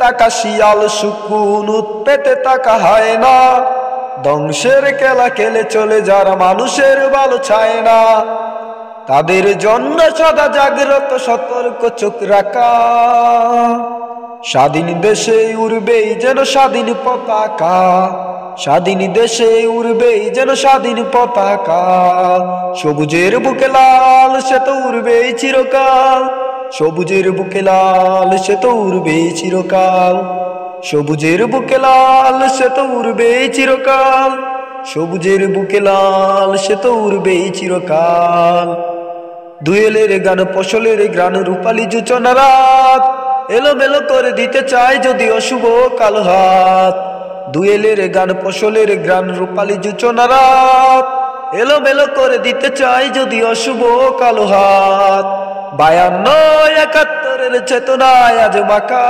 তাকা শিয়াল শুকুন উৎপেতে তাকা হয় না, ধ্বংসের খেলা খেলে চলে যারা মানুষের ভালো চায় না, তাদের জন্য সদা জাগ্রত সতর্ক চোখ রাখা। স্বাধীন দেশে উড়বেই যেন স্বাধীন পতাকা, স্বাধীন দেশে উড়বেই যেন স্বাধীন পতাকা, সবুজের বুকে লাল সে তো উড়বেই চিরকাল, সবুজের বুকে লাল সে তো উড়বেই চিরকাল, সবুজের বুকে লাল সে তো উড়বেই চিরকাল, সবুজের বুকে লাল সে তো উড়বেই চিরকাল। দুয়েলের গান ফসলের গ্রান রূপালী জোছনা রাত, এলোমেলো করে দিতে চায় যদি অশুভ কালো হাত। দুয়েলের গান ফসলের গ্রান রূপালী জোছনা রাত, এলোমেলো করে দিতে চায় যদি অশুভ কালো হাত। 52-71-এর চেতনায় আজ বাঁকা,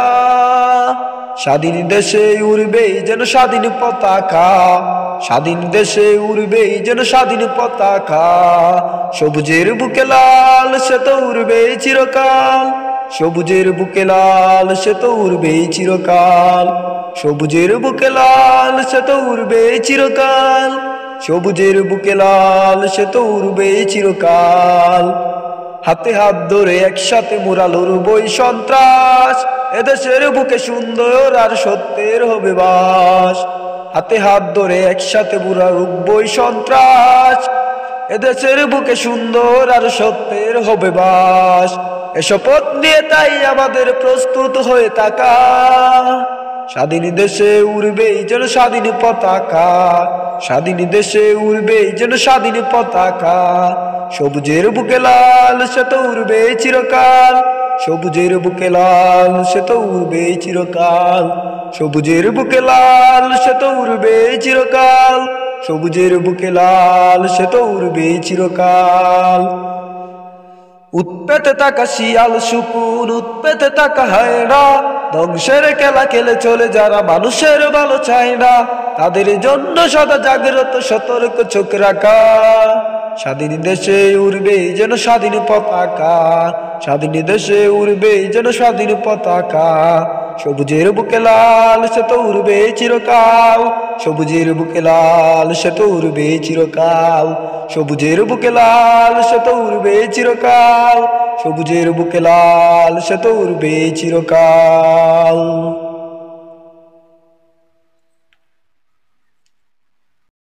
স্বাধীন দেশে উড়বেই যেন স্বাধীন পতাকা, স্বাধীন দেশে উড়বেই যেন স্বাধীন পতাকা, সবুজের বুকে লাল সে তো উড়বেই চিরকাল, সবুজের বুকে লাল সে তো উড়বেই চিরকাল, সবুজের বুকে লাল সে তো উড়বেই চিরকাল, সবুজের বুকে লাল সে তো উড়বেই চিরকাল। হাতে হাত ধরে একসাথে মোরা লড়বই সন্ত্রাস, এদেশের বুকে সুন্দর আর সত্যের হবে বাস। হাতে হাত ধরে একসাথে মোরা রুখবই সন্ত্রাস, এদেশের বুকে সুন্দর আর সত্যের হবে বাস। এ শপথ নিয়ে তাই আমাদের প্রস্তুত হয়ে থাকা, স্বাধীন দেশে উড়বেই যেন স্বাধীন পতাকা, স্বাধীন দেশে উড়বেই যেন স্বাধীন পতাকা, সবুজের বুকে লাল সে তো উড়বেই চিরকাল, সবুজের বুকে লাল সে তো উড়বেই চিরকাল, সবুজের বুকে লাল সে তো উড়বেই চিরকাল, সবুজের বুকে লাল সে তো উড়বেই চিরকাল। উৎপেতে তাকা শিয়াল শুকুন উৎপেতে তাকা হয় না, ধ্বংসের খেলা খেলে চলে যারা মানুষের ভালো চায় না, তাদের জন্য সদা জাগ্রত সতর্ক চোখ রাখা। স্বাধীন দেশে উড়বেই যেন স্বাধীন পতাকা, স্বাধীন দেশে উড়বেই যেন স্বাধীন পতাকা, সবুজের বুকে লাল সে তো উড়বেই চিরকাল, সবুজের বুকে লাল সে তো উড়বেই চিরকাল, সবুজের বুকে লাল সে তো উড়বেই চিরকাল, সবুজের বুকে লাল সে তো উড়বেই চিরকাল।